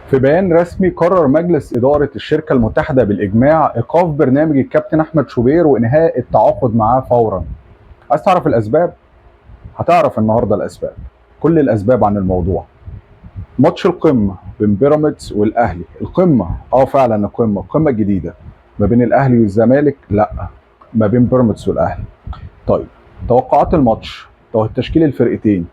في بيان رسمي قرر مجلس إدارة الشركة المتحدة بالإجماع إيقاف برنامج الكابتن أحمد شوبير وإنهاء التعاقد معاه فورا. عايز تعرف الأسباب؟ هتعرف النهاردة الأسباب، كل الأسباب عن الموضوع. ماتش القمة بين بيراميدز والأهلي، القمة فعلا القمة الجديدة ما بين الأهلي والزمالك، لا، ما بين بيراميدز والأهلي. طيب، توقعات الماتش، تشكيل الفرقتين،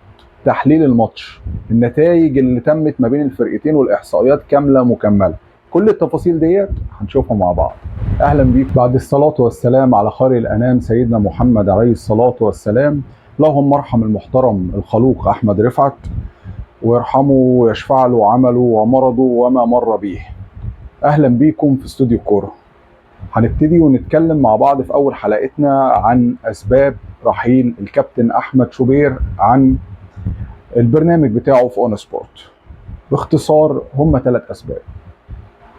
تحليل الماتش، النتائج اللي تمت ما بين الفرقتين والاحصائيات كامله مكمله، كل التفاصيل ديت هنشوفها مع بعض. اهلا بيك بعد الصلاه والسلام على خير الانام سيدنا محمد عليه الصلاه والسلام. اللهم ارحم المحترم الخلوق احمد رفعت ويرحمه ويشفع له عمله ومرضه وما مر به. اهلا بيكم في استوديو الكوره. هنبتدي ونتكلم مع بعض في أول حلقتنا عن أسباب رحيل الكابتن أحمد شوبير عن البرنامج بتاعه في أون سبورت. باختصار هم 3 أسباب.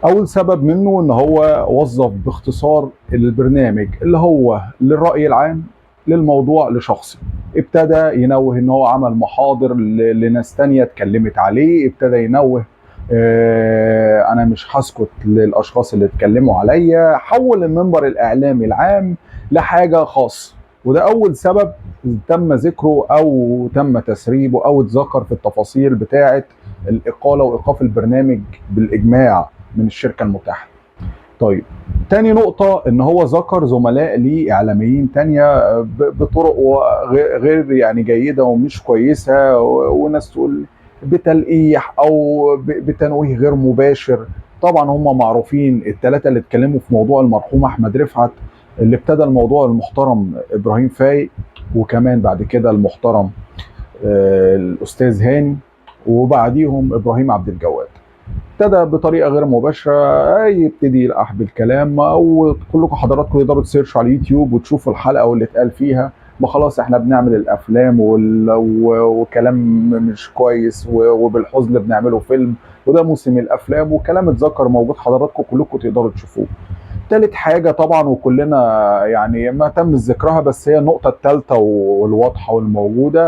أول سبب منه إن هو وظف باختصار البرنامج اللي هو للرأي العام للموضوع لشخصي. ابتدى ينوه إن هو عمل محاضر لناس تانية اتكلمت عليه، ابتدى ينوه انا مش هسكت للاشخاص اللي اتكلموا عليا، حول المنبر الاعلامي العام لحاجه خاصه. وده اول سبب تم ذكره او تم تسريبه او اتذكر في التفاصيل بتاعه الاقاله وايقاف البرنامج بالاجماع من الشركه المتحده. طيب، تاني نقطة إن هو ذكر زملاء ليه إعلاميين تانية بطرق غير يعني جيدة ومش كويسة، وناس تقول بتلقيح أو بتنويه غير مباشر. طبعا هم معروفين ال3 اللي اتكلموا في موضوع المرحوم أحمد رفعت، اللي ابتدى الموضوع المحترم إبراهيم فايق، وكمان بعد كده المحترم الأستاذ هاني، وبعديهم إبراهيم عبد الجواد. ابتدى بطريقه غير مباشره يبتدي يلقح بالكلام، او كلكم حضراتكم تقدروا تسيرشوا على اليوتيوب وتشوفوا الحلقه واللي اتقال فيها. ما خلاص احنا بنعمل الافلام وكلام مش كويس وبالحزن بنعمله فيلم، وده موسم الافلام، وكلام اتذكر موجود حضراتكم كلكم تقدروا تشوفوه. تالت حاجه طبعا وكلنا يعني ما تم ذكرها، بس هي النقطه الثالثه والواضحه والموجوده،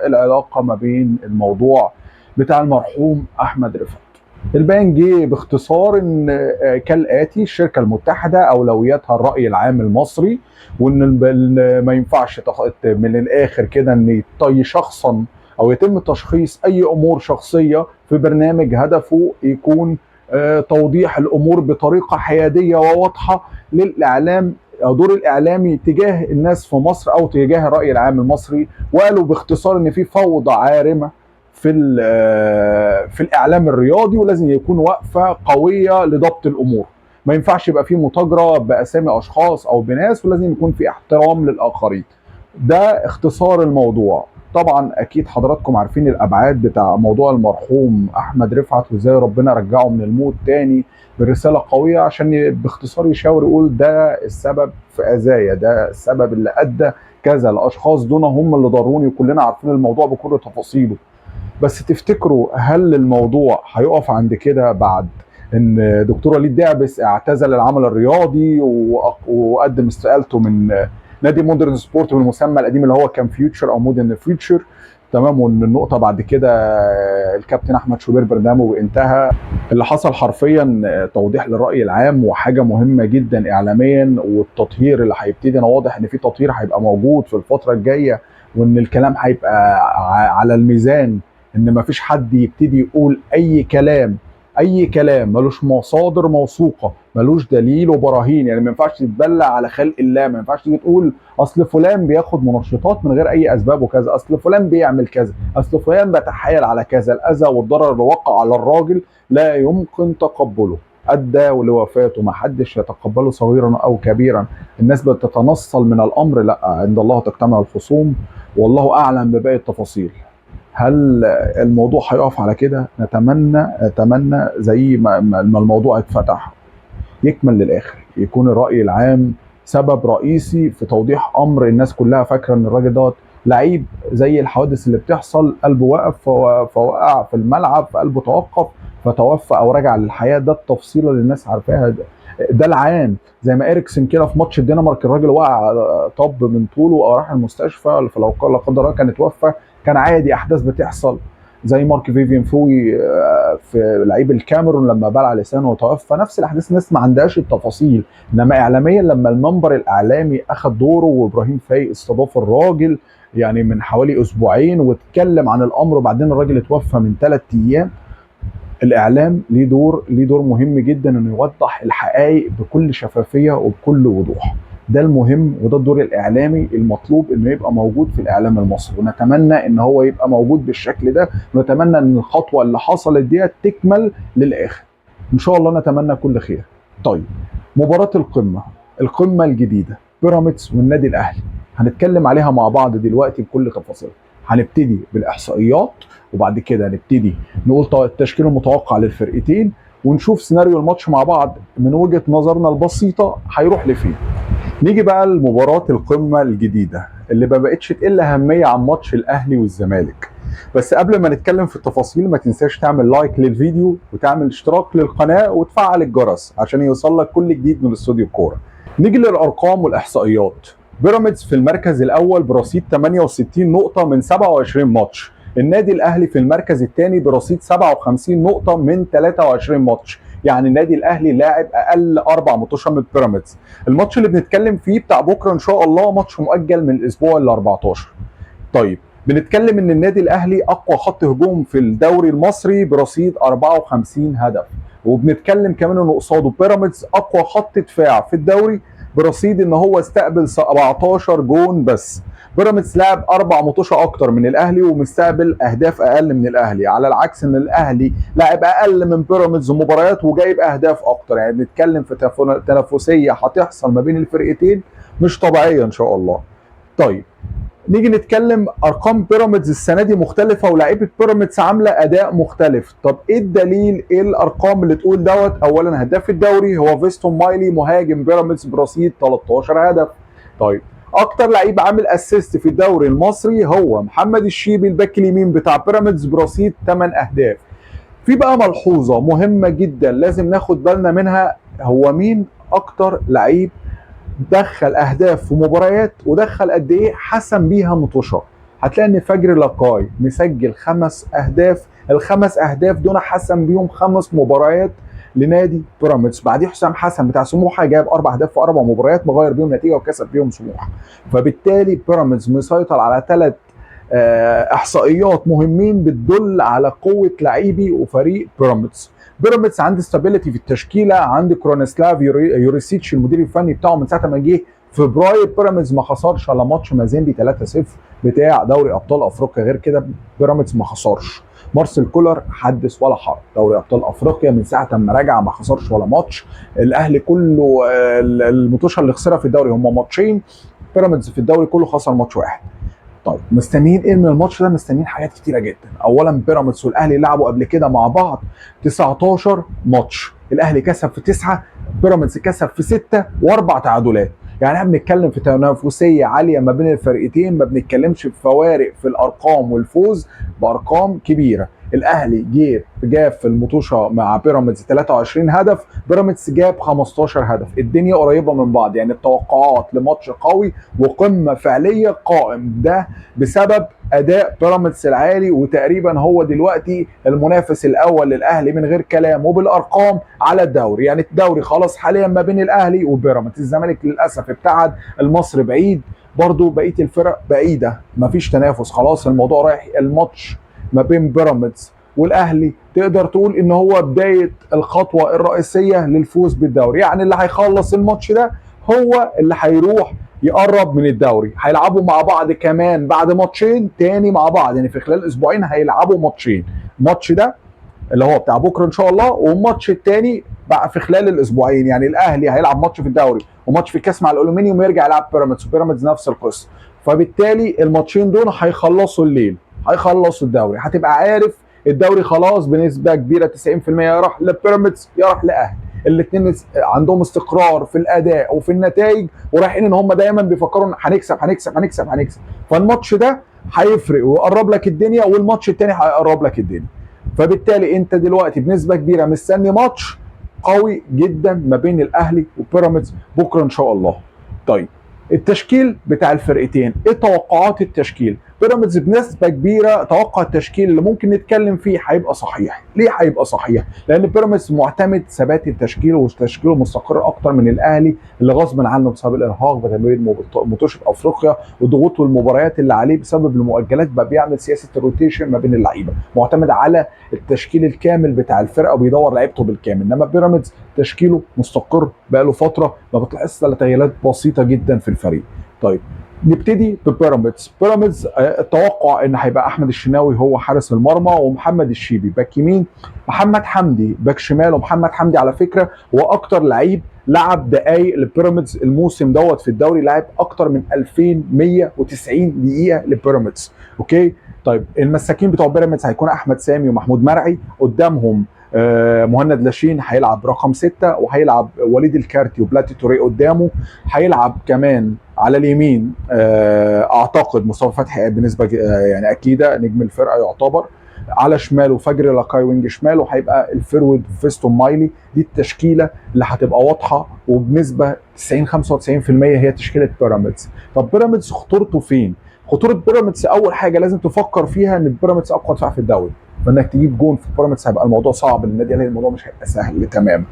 العلاقه ما بين الموضوع بتاع المرحوم احمد رفعت. البيان جه باختصار ان كالاتي: الشركه المتحده اولوياتها الراي العام المصري، وان ما ينفعش من الاخر كده ان يشخصن او يتم تشخيص اي امور شخصيه في برنامج هدفه يكون توضيح الامور بطريقه حياديه وواضحه للاعلام، دور الاعلامي تجاه الناس في مصر او تجاه الراي العام المصري. وقالوا باختصار ان في فوضى عارمه في الاعلام الرياضي، ولازم يكون وقفه قويه لضبط الامور. ما ينفعش يبقى في متاجره باسامي اشخاص او بناس، ولازم يكون في احترام للاخرين. ده اختصار الموضوع. طبعا اكيد حضراتكم عارفين الابعاد بتاع موضوع المرحوم احمد رفعت، وازاي ربنا رجعه من الموت تاني برساله قويه، عشان باختصار يشاور يقول ده السبب في اذايا، ده السبب اللي ادى كذا، الاشخاص دول هم اللي ضروني، وكلنا عارفين الموضوع بكل تفاصيله. بس تفتكروا هل الموضوع هيقف عند كده بعد ان دكتور وليد دعبس اعتزل العمل الرياضي وقدم استقالته من نادي مودرن سبورت بالمسمى القديم اللي هو كان فيوتشر او مودرن فيوتشر؟ تمام. وان النقطه بعد كده الكابتن احمد شوبير برنامجه انتهى. اللي حصل حرفيا توضيح للراي العام، وحاجه مهمه جدا اعلاميا، والتطهير اللي هيبتدي. انا واضح ان في تطهير هيبقى موجود في الفتره الجايه، وان الكلام هيبقى على الميزان، ان مفيش حد يبتدي يقول اي كلام ملوش مصادر موثوقه، ملوش دليل وبراهين. يعني ما ينفعش تتبلع على خلق الله، ما ينفعش تيجي تقول اصل فلان بياخد منشطات من غير اي اسباب وكذا، اصل فلان بيعمل كذا، اصل فلان بيتحايل على كذا. الاذى والضرر اللي وقع على الراجل لا يمكن تقبله، ادى لوفاته، ما حدش يتقبله صغيرا او كبيرا. الناس بتتنصل من الامر، لا، عند الله تجتمع الخصوم، والله اعلم بباقي التفاصيل. هل الموضوع هيقف على كده؟ نتمنى زي ما الموضوع اتفتح يكمل للاخر، يكون الراي العام سبب رئيسي في توضيح امر الناس كلها فاكره ان الراجل دوت لعيب، زي الحوادث اللي بتحصل، قلبه وقف فوقع في الملعب، فقلبه توقف فتوفى او رجع للحياه. ده التفصيله اللي الناس عارفاها. ده العام. زي ما اريكسن كده في ماتش الدنمارك، الراجل وقع طب من طوله او راح المستشفى، فلو لا قدر الله كان اتوفى، كان عادي، احداث بتحصل. زي مارك فيفيان فوي في لعيب الكاميرون لما بلع لسانه وتوفى. نفس الاحداث الناس ما عندهاش التفاصيل، انما اعلاميا لما المنبر الاعلامي اخذ دوره وابراهيم فايق استضاف الراجل يعني من حوالي اسبوعين واتكلم عن الامر، وبعدين الراجل اتوفى من 3 ايام. الاعلام ليه دور مهم جدا انه يوضح الحقائق بكل شفافيه وبكل وضوح. ده المهم وده الدور الاعلامي المطلوب انه يبقى موجود في الاعلام المصري، ونتمنى ان هو يبقى موجود بالشكل ده، ونتمنى ان الخطوه اللي حصلت ديت تكمل للاخر ان شاء الله، نتمنى كل خير. طيب مباراه القمه الجديده بيراميدز والنادي الاهلي هنتكلم عليها مع بعض دلوقتي بكل تفاصيلها. هنبتدي بالاحصائيات، وبعد كده نبتدي نقول التشكيل المتوقع للفرقتين، ونشوف سيناريو الماتش مع بعض من وجهة نظرنا البسيطة هيروح لفين. نيجي بقى لمباراة القمة الجديدة اللي ما بقتش تقل أهمية عن ماتش الأهلي والزمالك. بس قبل ما نتكلم في التفاصيل ما تنساش تعمل لايك للفيديو وتعمل اشتراك للقناة وتفعل الجرس عشان يوصل لك كل جديد من استوديو الكورة. نيجي للأرقام والإحصائيات. بيراميدز في المركز الأول برصيد 68 نقطة من 27 ماتش. النادي الاهلي في المركز الثاني برصيد 57 نقطه من 23 ماتش. يعني النادي الاهلي لاعب اقل 4 ماتشات من بيراميدز. الماتش اللي بنتكلم فيه بتاع بكره ان شاء الله ماتش مؤجل من الاسبوع ال 14. طيب بنتكلم ان النادي الاهلي اقوى خط هجوم في الدوري المصري برصيد 54 هدف، وبنتكلم كمان انه قصاده بيراميدز اقوى خط دفاع في الدوري برصيد ان هو استقبل 17 جون بس. بيراميدز لعب 4 ماتشات اكتر من الاهلي ومستقبل اهداف اقل من الاهلي، على العكس ان الاهلي لعب اقل من بيراميدز مباريات وجايب اهداف اكتر. يعني بنتكلم في تنافسيه هتحصل ما بين الفرقتين مش طبيعيه ان شاء الله. طيب نيجي نتكلم ارقام بيراميدز السنه دي مختلفه ولاعيبه بيراميدز عامله اداء مختلف. طب ايه الدليل؟ ايه الارقام اللي تقول دوت؟ اولا هداف الدوري هو فيستون مايلي مهاجم بيراميدز برصيد 13 هدف. طيب اكتر لعيب عامل اسيست في الدوري المصري هو محمد الشيبي الباك اليمين بتاع بيراميدز برصيد 8 اهداف. في بقى ملحوظه مهمه جدا لازم ناخد بالنا منها، هو مين اكتر لعيب دخل اهداف في مباريات ودخل قد ايه حسم بيها مطوشه؟ هتلاقي ان فجر لقاي مسجل 5 اهداف، ال5 اهداف دول حسم بيهم 5 مباريات لنادي بيراميدز. بعديه حسام حسن بتاع سموحه جاب 4 اهداف في 4 مباريات مغير بيهم نتيجه وكسب بيهم سموحه. فبالتالي بيراميدز مسيطر على 3 احصائيات مهمين بتدل على قوه لعيبي وفريق بيراميدز. بيراميدز عنده ستابيليتي في التشكيله، عند كرونسلاف يوريسيتش المدير الفني بتاعه من ساعه ما جه فبراير. بيراميدز ما خسرش على ماتش مازيمبي 3-0 بتاع دوري ابطال افريقيا، غير كده بيراميدز ما خسرش. مارسيل كولر حدث ولا حرج، دوري ابطال افريقيا من ساعه ما رجع ما خسرش ولا ماتش. الاهلي كله الماتشات اللي خسرها في الدوري هم ماتشين، بيراميدز في الدوري كله خسر ماتش واحد. طيب مستنيين ايه من الماتش ده؟ مستنيين حاجات كتيره جدا. اولا بيراميدز والاهلي لعبوا قبل كده مع بعض 19 ماتش، الاهلي كسب في 9، بيراميدز كسب في 6 و4 تعادلات. يعني احنا بنتكلم في تنافسيه عاليه ما بين الفرقتين، ما بنتكلمش في فوارق في الارقام والفوز بارقام كبيره. الاهلي جاب في المطوشه مع بيراميدز 23 هدف، بيراميدز جاب 15 هدف. الدنيا قريبه من بعض، يعني التوقعات لماتش قوي وقمه فعليه قائم، ده بسبب اداء بيراميدز العالي، وتقريبا هو دلوقتي المنافس الاول للاهلي من غير كلام وبالارقام على الدوري. يعني الدوري خلاص حاليا ما بين الاهلي وبيراميدز، الزمالك للاسف ابتعد، المصري بعيد، برضو بقيه الفرق بعيده، مفيش تنافس خلاص. الموضوع رايح الماتش ما بين بيراميدز والاهلي تقدر تقول ان هو بدايه الخطوه الرئيسيه للفوز بالدوري. يعني اللي هيخلص الماتش ده هو اللي هيروح يقرب من الدوري. هيلعبوا مع بعض كمان بعد ماتشين تاني مع بعض، يعني في خلال اسبوعين هيلعبوا ماتشين، الماتش ده اللي هو بتاع بكره ان شاء الله، والماتش التاني بقى في خلال الاسبوعين. يعني الاهلي هيلعب ماتش في الدوري وماتش في الكاس مع الالومنيوم ويرجع يلعب بيراميدز، وبيراميدز نفس القصه. فبالتالي الماتشين دول هيخلصوا الليل، هيخلصوا الدوري، هتبقى عارف الدوري خلاص بنسبه كبيره 90% يا راح لبيراميدز يا راح لاهلي. الاثنين عندهم استقرار في الاداء وفي النتائج، ورايحين ان هم دايما بيفكروا هنكسب هنكسب هنكسب هنكسب. فالماتش ده هيفرق ويقرب لك الدنيا، والماتش الثاني هيقرب لك الدنيا. فبالتالي انت دلوقتي بنسبه كبيره مستني ماتش قوي جدا ما بين الاهلي وبيراميدز بكره ان شاء الله. طيب التشكيل بتاع الفرقتين، ايه توقعات التشكيل؟ بيراميدز بنسبه كبيره توقع التشكيل اللي ممكن نتكلم فيه هيبقى صحيح. ليه هيبقى صحيح؟ لان بيراميدز معتمد ثبات التشكيل وتشكيله مستقر اكتر من الاهلي اللي غصب عنه بسبب الارهاق بتمرير مطوشه افريقيا وضغوط المباريات اللي عليه بسبب المؤجلات، بقى بيعمل سياسه الروتيشن ما بين اللعيبه، معتمد على التشكيل الكامل بتاع الفرقه وبيدور لعيبته بالكامل. انما بيراميدز تشكيله مستقر بقاله فتره، ما بتلاحظش الا تغييرات بسيطه جدا في الفريق. طيب نبتدي ببيراميدز. بيراميدز التوقع ان هيبقى احمد الشناوي هو حارس المرمى، ومحمد الشيبي باك يمين، محمد حمدي باك شمال. ومحمد حمدي على فكره هو اكتر لعيب لعب دقائق لبيراميدز الموسم دوت في الدوري، لعب اكتر من 2190 دقيقه لبيراميدز. اوكي. طيب المساكين بتوع بيراميدز هيكون احمد سامي ومحمود مرعي، قدامهم مهند لاشين هيلعب رقم 6، وهيلعب وليد الكارتي وبلاتي توريه قدامه. هيلعب كمان على اليمين اعتقد مصطفى فتحي بنسبه يعني اكيده نجم الفرقه يعتبر. على شماله فجري لاكاي وينج شمال، وهيبقى الفيرود فيستون مايلي. دي التشكيله اللي هتبقى واضحه وبنسبه 90 95% هي تشكيله بيراميدز. طب بيراميدز خطورته فين؟ خطوره بيراميدز اول حاجه لازم تفكر فيها ان بيراميدز اقوى دفاع في الدوري، فانك تجيب جون في بيراميدز هيبقى الموضوع صعب للنادي الاهلي، الموضوع مش هيبقى سهل تماما.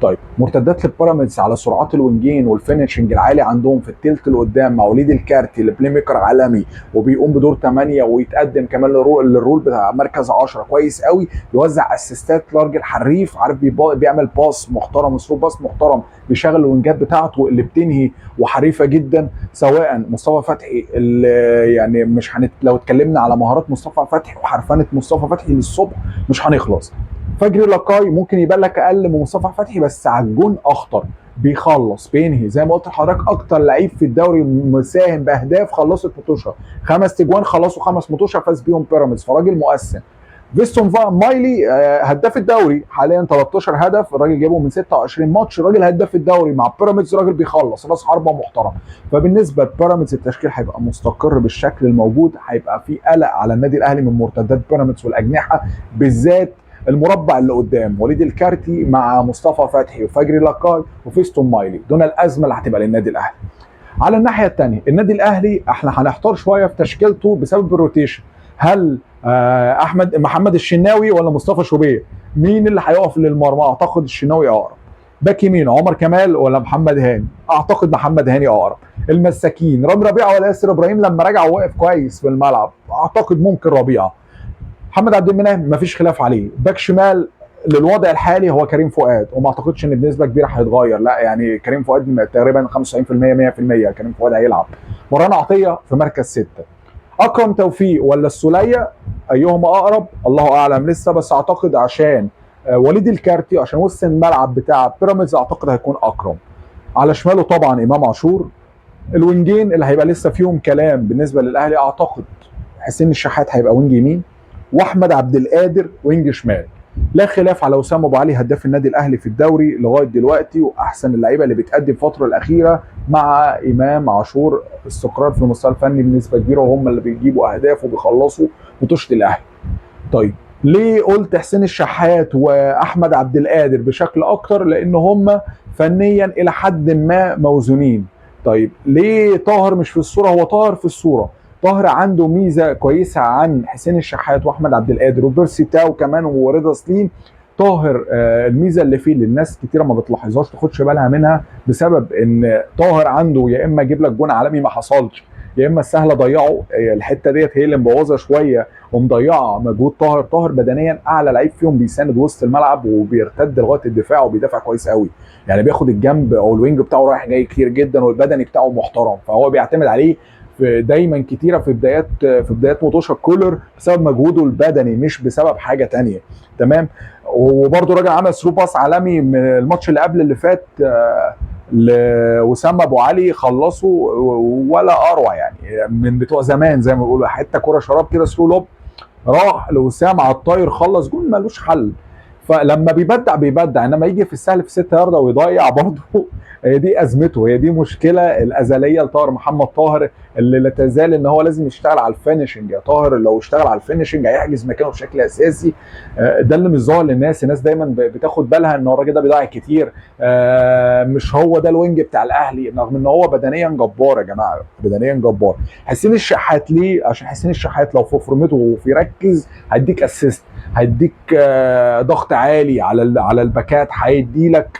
طيب مرتدات للبيراميدز على سرعات الوينجين والفينشنج العالي عندهم في الثلث اللي قدام مع وليد الكارتي اللي بلاي ميكر عالمي وبيقوم بدور 8 ويتقدم كمان للرول بتاع مركز 10 كويس قوي، يوزع اسيستات لراجل حريف عارف بيعمل باس محترم، اسلوب باس محترم، بيشغل الوينجات بتاعته اللي بتنهي وحريفه جدا. سواء مصطفى فتحي اللي يعني مش لو اتكلمنا على مهارات مصطفى فتحي وحرفنه مصطفى فتحي للصبح مش هنخلص. فجري لاكاي ممكن يبان لك اقل من مصطفى فتحي بس على الجون اخطر، بيخلص بينهي زي ما قلت لحضرتك، اكتر لعيب في الدوري مساهم باهداف خلصت مطوشه، 5 تجوان خلصوا 5 مطوشه فاز بيهم بيراميدز، فراجل مؤثر. فيستون مايلي هداف الدوري حاليا 13 هدف، الراجل جابه من 26 ماتش، الراجل هداف الدوري مع بيراميدز، راجل بيخلص راس حربه محترم. فبالنسبه لبيراميدز التشكيل هيبقى مستقر بالشكل الموجود، هيبقى في قلق على النادي الاهلي من مرتدات بيراميدز والاجنحه، بالذات المربع اللي قدام وليد الكارتي مع مصطفى فتحي وفجري لاكاي وفيستون مايلي، دون الازمه اللي هتبقى للنادي الاهلي. على الناحيه الثانيه النادي الاهلي احنا هنحتار شويه في تشكيلته بسبب الروتيشن، هل محمد الشناوي ولا مصطفى شوبير؟ مين اللي هيقف للمرمى؟ اعتقد الشناوي اقرب. باك يمين عمر كمال ولا محمد هاني؟ اعتقد محمد هاني اقرب. المساكين رامي ربيعه ولا ياسر ابراهيم لما رجع ووقف كويس في الملعب؟ اعتقد ممكن ربيعه. محمد عبد المنعم مفيش خلاف عليه. باك شمال للوضع الحالي هو كريم فؤاد، وما اعتقدش ان بنسبه كبيره هيتغير، لا يعني كريم فؤاد تقريبا 95% 100% كريم فؤاد هيلعب. مروان عطيه في مركز 6. اكرم توفيق ولا السوليه؟ ايهما اقرب؟ الله اعلم لسه، بس اعتقد عشان وليد الكارتي عشان وسط الملعب بتاع بيراميدز اعتقد هيكون اكرم. على شماله طبعا امام عاشور. الوينجين اللي هيبقى لسه فيهم كلام بالنسبه للاهلي اعتقد حسين الشحات هيبقى وينج يمين، واحمد عبد القادر وينج شمال. لا خلاف على وسام ابو علي هداف النادي الاهلي في الدوري لغايه دلوقتي واحسن اللعيبه اللي بتقدم الفتره الاخيره، مع امام عاشور استقرار في المستوى الفني بنسبه كبيره وهم اللي بيجيبوا اهداف وبيخلصوا مطوشه الاهلي. طيب ليه قلت حسين الشحات واحمد عبد القادر بشكل اكتر؟ لان هم فنيا الى حد ما موزونين. طيب ليه طاهر مش في الصوره؟ هو طاهر في الصوره، طاهر عنده ميزه كويسه عن حسين الشحات واحمد عبد القادر وبيرسي تاو كمان ورضا سليم. طاهر الميزه اللي فيه اللي الناس كتيره ما بتلاحظهاش تاخدش بالها منها، بسبب ان طاهر عنده يا اما يجيب لك جون عالمي ما حصلش، يا اما السهله ضيعه. الحته ديت هي اللي مبوظه شويه ومضيعه مجهود طاهر. طاهر بدنيا اعلى لعيب فيهم، بيساند وسط الملعب وبيرتد لغايه الدفاع وبيدافع كويس قوي، يعني بياخد الجنب او الوينج بتاعه رايح جاي كتير جدا، والبدني بتاعه محترم، فهو بيعتمد عليه في دايما كتيره في بدايات مطوشه كولر بسبب مجهوده البدني مش بسبب حاجه تانية. تمام. وبرده راجل عمل ثرو باس عالمي من الماتش اللي قبل اللي فات لوسام ابو علي، خلصوا ولا اروع يعني من بتوع زمان زي ما بيقولوا، حته كره شراب كده ثرو لوب راح لوسام على الطاير خلص جول ملوش حل. فلما بيبدع انما يجي في السهل في 6 يارده ويضيع برضه هي دي ازمته، هي دي مشكله الازليه لطاهر محمد طاهر، اللي لا تزال ان هو لازم يشتغل على الفينشنج. يا طاهر لو اشتغل على الفينشنج هيحجز مكانه بشكل اساسي. ده اللي مش ظاهر للناس. الناس دايما بتاخد بالها ان الراجل ده بيضيع كتير، مش هو ده الوينج بتاع الاهلي، رغم ان هو بدنيا جبار يا جماعه، بدنيا جبار. حسين الشحات ليه؟ عشان حسين الشحات لو في فورمته وفي ركز هيديك اسيست، هيديك ضغط عالي على الباكات، هيدي لك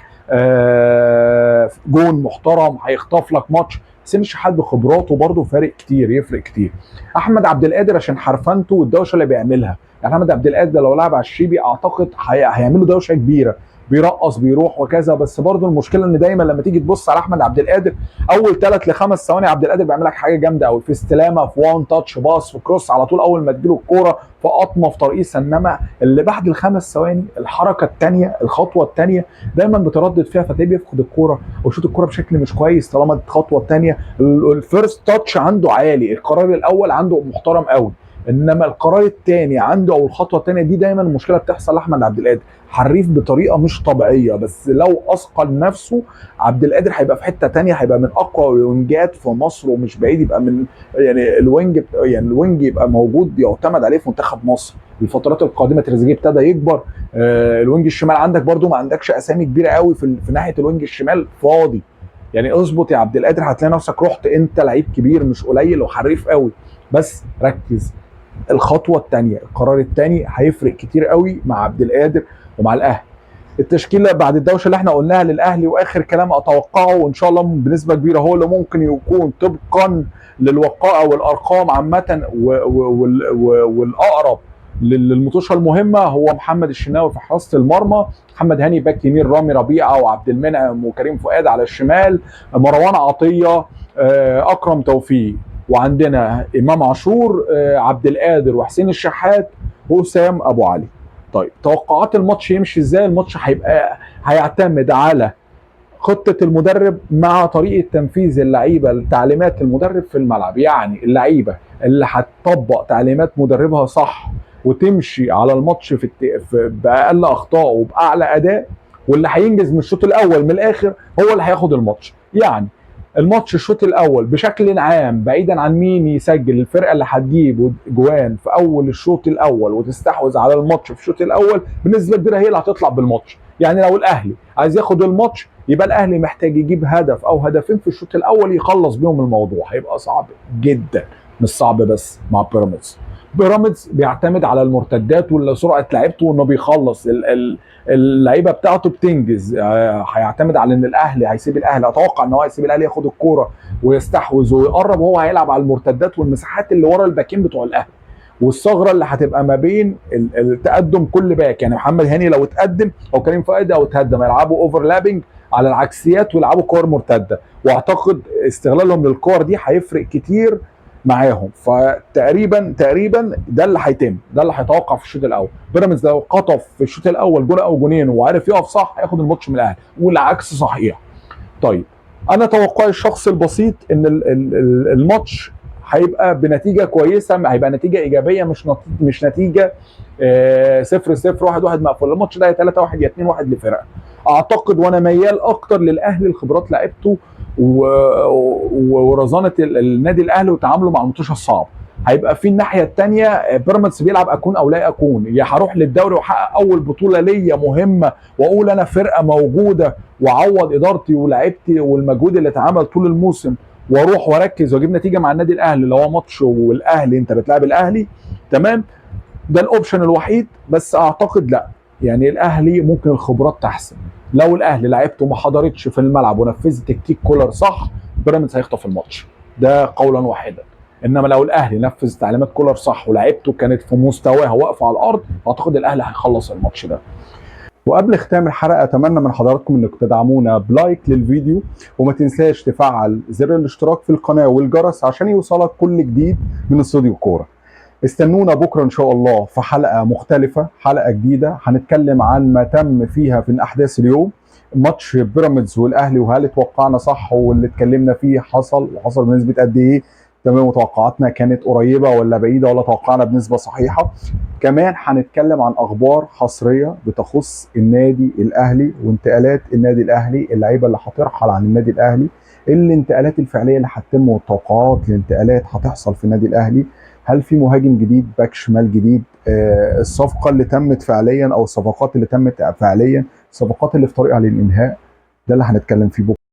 جون محترم، هيخطف لك ماتش. حسين الشحات بخبراته برضه فارق كتير، يفرق كتير. احمد عبد القادر عشان حرفنته والدوشه اللي بيعملها، يعني احمد عبد القادر لو لعب على الشيبي اعتقد هيعملوا دوشه كبيره، بيرقص بيروح وكذا. بس برضه المشكله ان دايما لما تيجي تبص على احمد عبد القادر، اول 3 ل5 ثواني عبد القادر بيعمل لك حاجه جامده قوي، في استلامه، في وان تاتش باص، في كروس على طول اول ما تجيله الكوره، في قطمه، في ترقيصه. انما اللي بعد ال5 ثواني الحركه الثانيه، الخطوه الثانيه دايما بتردد فيها، فتلاقيه بيفقد الكوره او يشوط الكوره بشكل مش كويس. طالما الخطوه الثانيه، الفيرست تاتش عنده عالي، القرار الاول عنده محترم قوي، انما القرار الثاني عنده او الخطوه الثانيه دي دايما المشكله بتحصل لاحمد عبد القادر. حريف بطريقه مش طبيعيه، بس لو اثقل نفسه عبد القادر هيبقى في حته ثانيه، هيبقى من اقوى الوينجات في مصر، ومش بعيد يبقى من يعني الوينج يبقى موجود يعتمد عليه في منتخب مصر الفترات القادمه. تريزيجيه ابتدى يكبر، الوينج الشمال عندك برده ما عندكش اسامي كبيره قوي في ناحيه الوينج الشمال، فاضي. يعني اظبط يا عبد القادر هتلاقي نفسك رحت، انت لعيب كبير مش قليل وحريف قوي، بس ركز. الخطوه الثانيه، القرار الثاني هيفرق كتير قوي مع عبد القادر ومع الاهلي. التشكيله بعد الدوشه اللي احنا قلناها للاهلي، واخر كلام اتوقعه وان شاء الله بنسبه كبيره هو اللي ممكن يكون طبقا للوقائع والارقام عامه والاقرب للمطوشه المهمه، هو محمد الشناوي في حراسه المرمى، محمد هاني باك يمين، رامي ربيعه وعبد المنعم وكريم فؤاد على الشمال، مروان عطيه، اكرم توفيق، وعندنا امام عاشور، عبد القادر وحسين الشحات وسام ابو علي. طيب توقعات الماتش يمشي ازاي؟ الماتش هيعتمد على خطة المدرب مع طريقة تنفيذ اللعيبة لتعليمات المدرب في الملعب. يعني اللعيبة اللي هتطبق تعليمات مدربها صح وتمشي على الماتش بأقل أخطاء وبأعلى أداء، واللي هينجز من الشوط الأول من الآخر هو اللي هياخد الماتش. يعني الماتش الشوط الاول بشكل عام، بعيدا عن مين يسجل، الفرقه اللي هتجيب جوان في اول الشوط الاول وتستحوذ على الماتش في الشوط الاول بنسبه كبيره هي اللي هتطلع بالماتش. يعني لو الاهلي عايز ياخد الماتش يبقى الاهلي محتاج يجيب هدف او هدفين في الشوط الاول يخلص بيهم الموضوع. هيبقى صعب جدا، مش صعب بس مع بيراميدز. بيراميدز بيعتمد على المرتدات وسرعه لعيبته وانه بيخلص، اللعيبه بتاعته بتنجز. هيعتمد على ان الاهلي هيسيب الاهلي، اتوقع ان هو هيسيب الاهلي ياخد الكوره ويستحوذ ويقرب، وهو هيلعب على المرتدات والمساحات اللي ورا الباكين بتوع الاهلي، والثغره اللي هتبقى ما بين التقدم كل باك. يعني محمد هاني لو اتقدم او كريم فؤاد او اتهدم يلعبوا اوفرلابنج على العكسيات ويلعبوا كور مرتده، واعتقد استغلالهم للكور دي هيفرق كتير معاهم. فتقريبا ده اللي هيتم، ده اللي هيتوقع في الشوط الاول. بيراميدز لو قطف في الشوط الاول جول او جونين وعارف يقف صح هياخد الماتش من الاهلي، والعكس صحيح. طيب انا توقعي الشخصي البسيط ان الماتش هيبقى بنتيجه كويسه، هيبقى نتيجه ايجابيه، مش نتيجه 0-0 1-1 مقفول. الماتش ده 3-1 يا 2-1 لفرقه اعتقد، وانا ميال اكتر للاهلي لخبرات لعيبته ورزانه النادي الاهلي وتعامله مع الماتش الصعب. هيبقى في الناحيه الثانيه بيراميدز بيلعب اكون او لا اكون، يا هروح للدوري واحقق اول بطوله ليا مهمه واقول انا فرقه موجوده واعوض ادارتي ولاعيبتي والمجهود اللي اتعمل طول الموسم واروح واركز واجيب نتيجه مع النادي الاهلي اللي هو ماتش، والاهلي انت بتلعب الاهلي تمام، ده الاوبشن الوحيد. بس اعتقد لا، يعني الاهلي ممكن الخبرات تحسن. لو الاهلي لعيبته ما حضرتش في الملعب ونفذت تكتيك كولر صح، بيراميدز هيخطف الماتش ده قولا واحدا. انما لو الاهلي نفذ تعليمات كولر صح ولعيبته كانت في مستواها واقفه على الارض، اعتقد الاهلي هيخلص الماتش ده. وقبل ختام الحلقه اتمنى من حضراتكم انكم تدعمونا بلايك للفيديو، وما تنساش تفعل زر الاشتراك في القناه والجرس عشان يوصلك كل جديد من استوديو كوره. استنونا بكره ان شاء الله في حلقه مختلفه، حلقه جديده هنتكلم عن ما تم فيها في احداث اليوم، ماتش بيراميدز والاهلي، وهل اتوقعنا صح واللي اتكلمنا فيه حصل وحصل بنسبه قد ايه. تمام، وتوقعاتنا كانت قريبه ولا بعيده ولا توقعنا بنسبه صحيحه. كمان هنتكلم عن اخبار حصريه بتخص النادي الاهلي وانتقالات النادي الاهلي، اللعيبه اللي هترحل عن النادي الاهلي، الانتقالات الفعليه اللي هتتم والتوقعات لانتقالات هتحصل في النادي الاهلي. هل في مهاجم جديد، باك شمال جديد، الصفقه اللي تمت فعليا او الصفقات اللي تمت فعليا، الصفقات اللي في طريقها للانهاء. ده اللي هنتكلم فيه بكره.